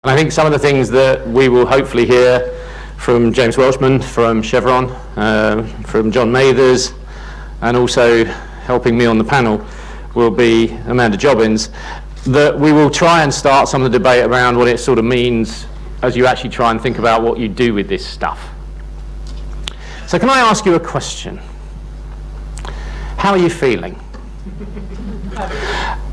And I think some of the things that we will hopefully hear from James Welchman, from Chevron, from John Mathers, and also helping me on the panel will be Amanda Jobbins, that we will try and start some of the debate around what it sort of means as you actually try and think about what you do with this stuff. So can I ask you a question? How are you feeling?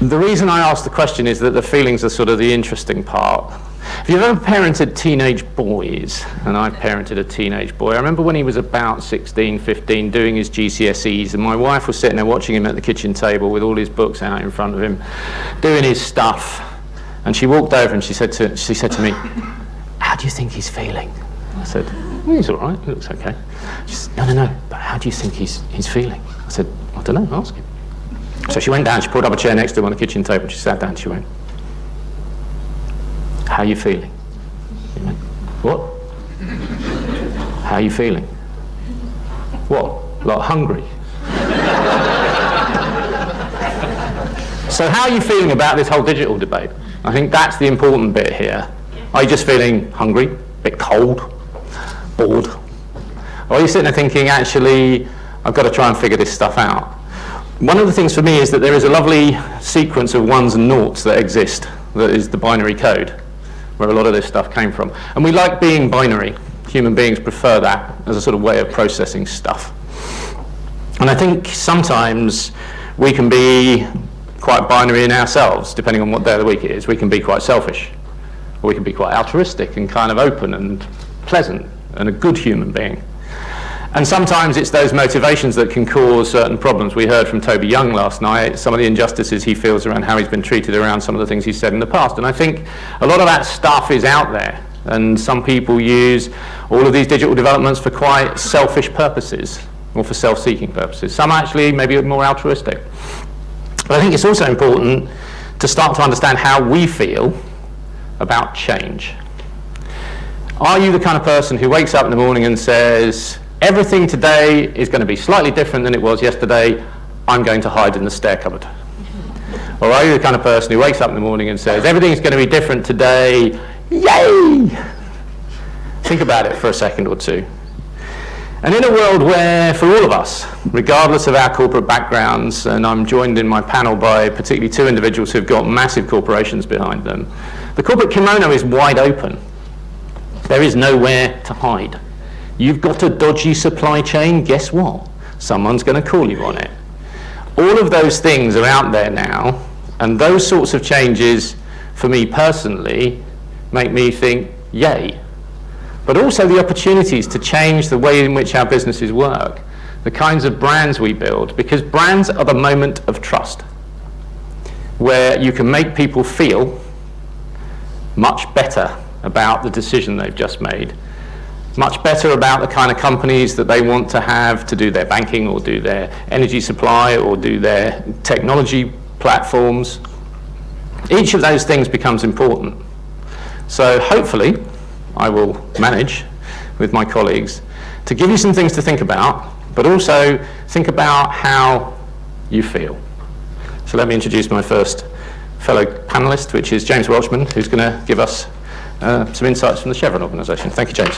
The reason I ask the question is that the feelings are sort of the interesting part. If you've ever parented teenage boys, and I've parented a teenage boy, I remember when he was about 16, 15, doing his GCSEs, and my wife was sitting there watching him at the kitchen table with all his books out in front of him, doing his stuff, and she walked over and she said to me, "How do you think he's feeling?" I said, "Well, he's all right, he looks okay." She said, No, but how do you think he's feeling?" I said, "I don't know, ask him." So she went down, she pulled up a chair next to him on the kitchen table, she sat down and she went, "How are you feeling?" He went, "What? How are you feeling?" "What? Like hungry?" So how are you feeling about this whole digital debate? I think that's the important bit here. Are you just feeling hungry, a bit cold, bored? Or are you sitting there thinking, actually, I've got to try and figure this stuff out? One of the things for me is that there is a lovely sequence of ones and noughts that exist, that is the binary code, where a lot of this stuff came from. And we like being binary. Human beings prefer that as a sort of way of processing stuff. And I think sometimes we can be quite binary in ourselves, depending on what day of the week it is. We can be quite selfish, or we can be quite altruistic and kind of open and pleasant and a good human being. And sometimes it's those motivations that can cause certain problems. We heard from Toby Young last night, some of the injustices he feels around how he's been treated around some of the things he's said in the past. And I think a lot of that stuff is out there. And some people use all of these digital developments for quite selfish purposes, or for self-seeking purposes. Some actually maybe more altruistic. But I think it's also important to start to understand how we feel about change. Are you the kind of person who wakes up in the morning and says, everything today is going to be slightly different than it was yesterday, I'm going to hide in the stair cupboard? Or are you the kind of person who wakes up in the morning and says, everything's going to be different today, yay? Think about it for a second or two. And in a world where, for all of us, regardless of our corporate backgrounds, and I'm joined in my panel by particularly two individuals who've got massive corporations behind them, the corporate kimono is wide open. There is nowhere to hide. You've got a dodgy supply chain, guess what? Someone's going to call you on it. All of those things are out there now, and those sorts of changes, for me personally, make me think, yay. But also the opportunities to change the way in which our businesses work, the kinds of brands we build, because brands are the moment of trust, where you can make people feel much better about the decision they've just made, much better about the kind of companies that they want to have to do their banking or do their energy supply or do their technology platforms. Each of those things becomes important. So hopefully I will manage with my colleagues to give you some things to think about, but also think about how you feel. So let me introduce my first fellow panelist, which is James Welchman, who's going to give us some insights from the Chevron organisation. Thank you, James.